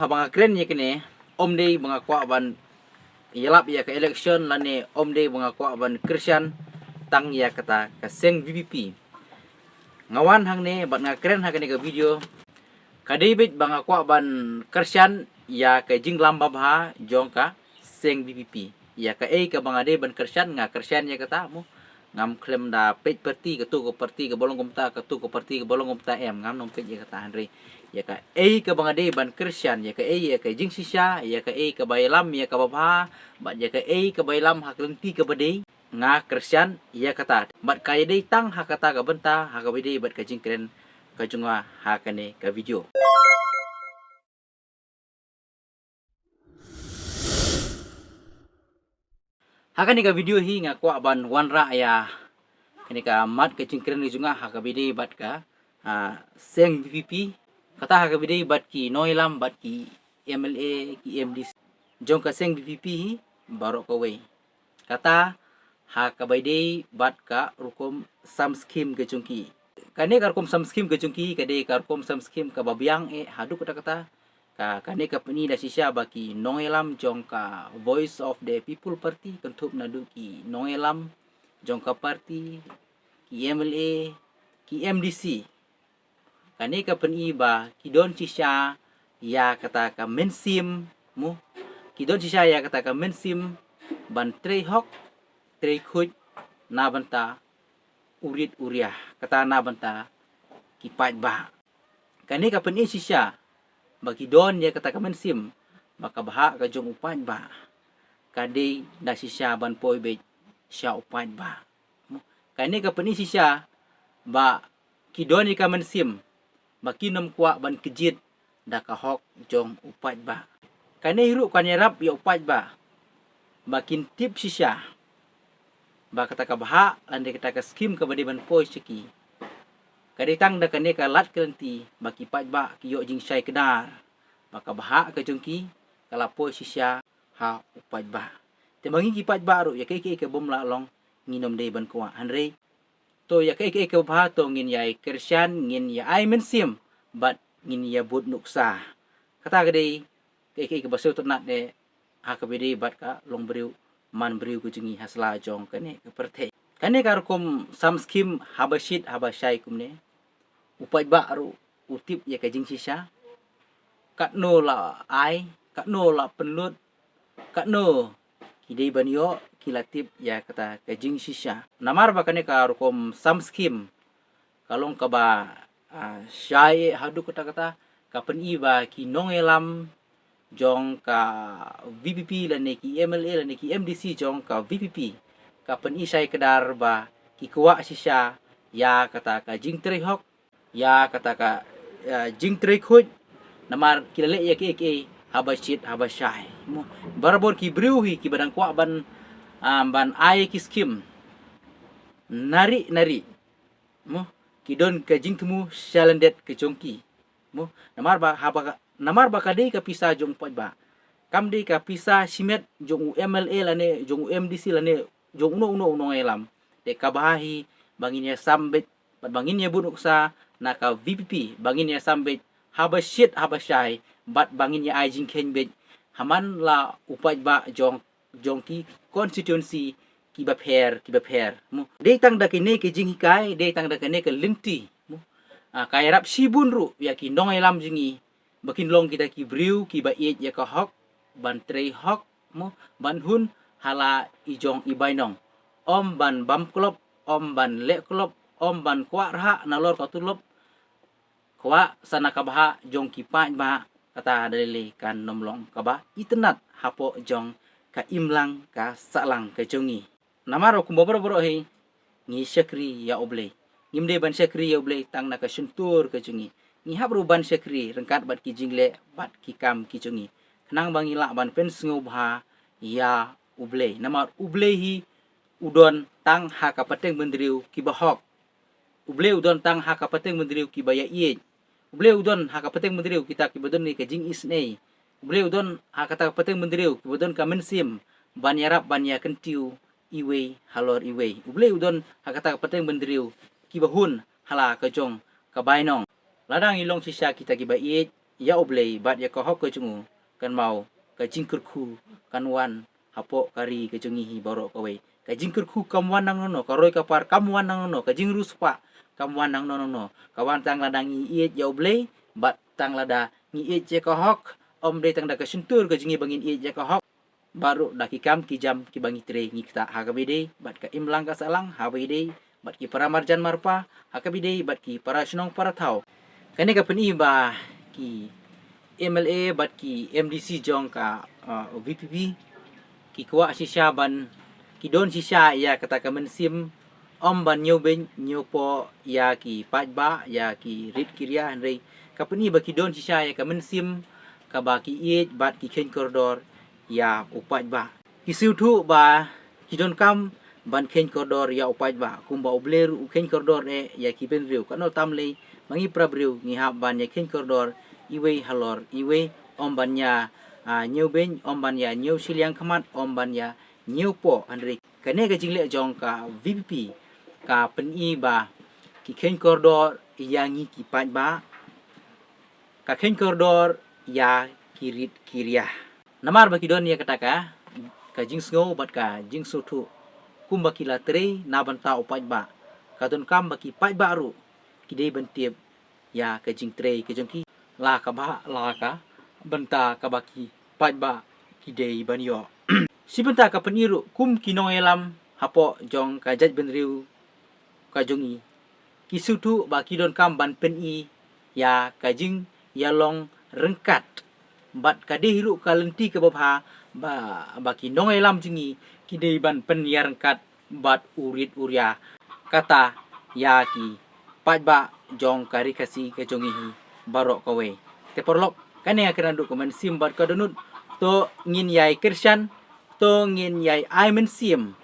Habang keren ya kini, om day mga kwa ban yalap ya ke election lani om day mga kwa ban Christian tang ya kata kaseng VPP. Ngawan hang ne bat nga keren hang ke video. Kadibit banga kwa ban Christian ya ke jing lamba bah jong ka seng VPP. Ya ke ka banga day ban Christian nga Christian ya kata mo ngam klem da pet parti ke tu ko parti ke bolong kumta ke tu ko parti ke bolong kumta ngam nom pet ya kata Henry ya ka ke banga de ban Christian ya ka ya ka jing sisya ya ka ka bailam ya ka babha bat ya ka bailam hak lenti ke bade nga Christian ya kata bat kaya de tang hak kata ka benta hak ka bade bat ka jing keren ka junga hakane ka video. Hakane ka video hi nga kwa ban wanra ya kani ka mat ka jing keren junga hak ka bade bat ka seng VPP kata hak bide bat ki noilam bat ki MLA ki MDC jong ka seng VPP barok ka way kata hak bide bat ka rukom sam scheme ke chungki kane karkom sam scheme ke chungki kade karkom sam scheme ka babyang hadu kata kata ka kane ka peni da sisya baki noilam jong ka voice of the people party kentup nadu ki noilam jong ka party ki MLA ki MDC kani ka peni ba kidon sisya ya kata ka mensim mo kidon sisya ya kata ka mensim ban trei hok trei khuj na banta urit uriah kata na banta kipat ba kani ka peni sisya ba kidon ya kata ka mensim baka baha ka jong upat ba kade da sisya ban poi be sya upat ba kani ka peni sisya ba kidon ka mensim bakinom kwa ban kejit da kahok jong upat ba kane hiru kan yarap ya upat ba bakin tip sisya ba kata ka baha lande kata ka skim ka bade ban poi seki kaditang da kane ka lat kelenti baki pat ba kiyo jing syai kedar baka baha ka jongki kala poi sisya ha upat ba temangi ki pat ba ru ya ke bom la long nginom de ban kwa hanre to ya ke baha to ngin yai Christian ngin ya ai mensim bat ngin ya bud nuksa kata gede ke basu ternat de hak bede bat ka long beriu man beriu kujungi hasla jong kane ke perthe kane karkom sam scheme habashit habashai kumne upat ba ru utip ya ke jing sisa kat no la ai kat no la penlut kat no kidei banyo kilatip ya kata ke jing sisa namar ba kane karkom sam scheme kalong ka ba syai hadu kata kapen iba ki nongelam jong ka VPP lane ki MLA lane ki MDC jong ka VPP kapen isai kedar ba ki kuwa sisya ya kata ka jing trei hok ya kata ka jing trei khuj namar kilale ya ke habashit habashai barbor ki briuhi ki badang kwa ban ai ki skim nari mo kidon ka jing temu shalendet ke jongki mo namar ba kadei ka pisa jong pot ba kam dei ka pisa simet jong MLA lane jong MDC lane jong uno elam de kabahi bangin ya sambet bangin ya bunuksa na ka VPP bangin ya sambet habashit habashai bat bangin ya ai jing kenbet haman la upat ba jongki constituency kiba pher mo de tang da kene ke jing kai de tang da kene ke linti mo kaya rap sibun ru ya ki nong elam jingi bakin long kita ki briu ki ba ye ya ka hok ban trei hok mo ban hun hala ijong ibainong om ban bam klop om ban le klop om ban kwa raha nalor ka tulop kwa sana ka baha jong ki pa ba kata dalile kan nomlong ka ba itenat hapo jong ka imlang ka salang ka jongi namaro kumbobro he ngi syakri ya oble ngimde ban syakri ya oble tang naka suntur ke jungi ngi habru ban syakri rengkat bat ki jingle bat ki kam ki jungi kenang bangila ban pen ngobha ya oble namar oble hi udon tang ha ka pateng mendriu ki bahok oble udon tang ha ka pateng mendriu ki baya ie oble udon ha ka pateng mendriu kita ki bodon ni ke jing isnei oble udon ha ka pateng mendriu ki bodon ka mensim ban yarap ban ya kentiu iwe halor iwe uble udon hakata pateng bendriu kibahun hala kajong kabainong ladang ilong sisa kita kiba iet ya oblei bat ya ko hok ke jungu kan mau ka jingkur khu kan wan hapo kari ke jungi hi borok ko we ka jingkur khu kam wan nang no ka roi ka par kam wan nang no ka jingru spa kam wan nang no ka wan tang ladang i ya oblei bat tang lada ngi je ko hok om de tang da ka sentur ke jungi bangin je ko hok baru dah kam ki jam ki bangi tre ngi kita hakabide bat ka imlang ka salang habide bat ki para marjan marpa hakabide bat ki para snong para thau kani ka peni ba ki MLA bat ki MDC jong ka VPP ki kwa sisya ban ki don sisya ya kata ka mensim om ban nyo ben nyo po ya ki pajba ya ki rit kiria andre ka peni ba ki don sisya ya ka mensim ka ba ki bat ki ken koridor ya upat ba kisiu thu ba kidon kam ban ken koridor ya upat ba kumba obler u ken koridor ya ki ben riu kano tamle mangi prabriu ngi ha ban ya ken koridor iwe halor iwe om ban ya nyeu ben om ban ya nyeu siliang khamat om ban ya nyeu po andre kane ga jingle jong ka VPP ka pen i ba ki ken koridor ya ngi ki pat ba ka ken koridor ya kirit kiria namar baki don ya kataka ka jing sngo bat ka jing sutu kum baki la tre na banta upat ba ka don kam baki pat ba ru kide bentiep ya ka jing tre ke jongki la ka ba la ka benta ka baki pat ba kide banyo si benta ka peniru kum kinong elam hapo jong ka jaj benriu ka jongi kisutu baki don kam ban pen i ya ka jing ya long rengkat bat kade hiru kalenti ke babha baki nong elam jingi kide ban pen yarangkat bat urit uria kata ya ki pat ba jong kari kasi ke jongi hi barok kawe te porlok kane akran du komen sim bat ka donut to ngin yai kersan to ngin yai ai men sim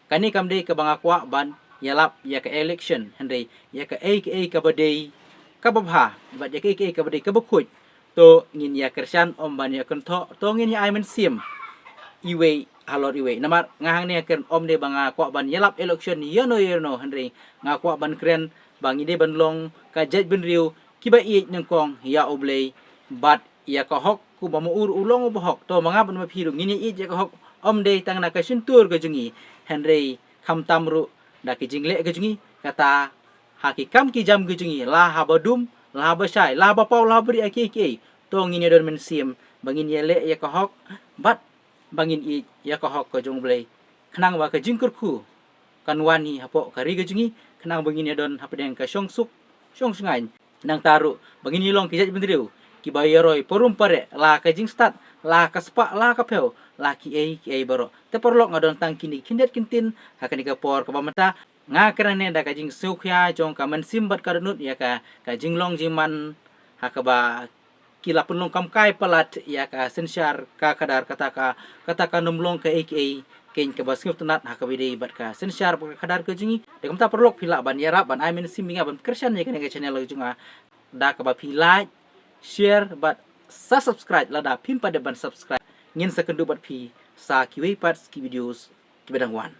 kane kamde ke bangakwa ban yalap ya ke election hande ya ke ka badai ka babha bat ya ke ka badai ka bakut to ngin ya kersan om ban ya kentho to ngin ya ai men sim iwe halor iwe namar ngahang ne ken om de banga kwa ban yelap election yono henry nga kwa ban kren bangi de ban long ka jet ben riu kiba i nang kong ya oblei bat ya ka hok ku ba ur ulong bo hok to manga ban ma phiru ngini i je ka hok om de tang na ka suntur ka jungi henry kham tamru da ki jingle ka jungi kata hakikam ki jam ka jungi la habadum la basai la bapau la beri aki to ngini don men sim bangin yele ya ka hok bat bangin i ya ka hok ko jong blei khnang wa ka jingkur khu kan wani hapo kari ga jungi khnang bangin ya don hapdeng ka song sungai nang taru bangin long ki jaj bendriu ki bayaroi porum pare la ka jing start la ka spa la ka peu la ki ai baro te porlok ngadon tang kini kindet kintin hakani ka por ka bamata nga kerane da ka jing sukhya jong ka men sim bat ka nut ya ka jing long jiman hakaba kila penlong kam kai palat ya ka sensyar ka kadar kata nomlong ka aka ken ka basngif tenat hakabide bat ka sensyar ka kadar ke jingi de kamta perlok pila ban yara ban I mean siminga ban kersan ya ka channel junga da ka ba pila share bat subscribe la da pin pada ban subscribe ngin sekendu bat pi sa kiwe parts ki videos ki bedang wan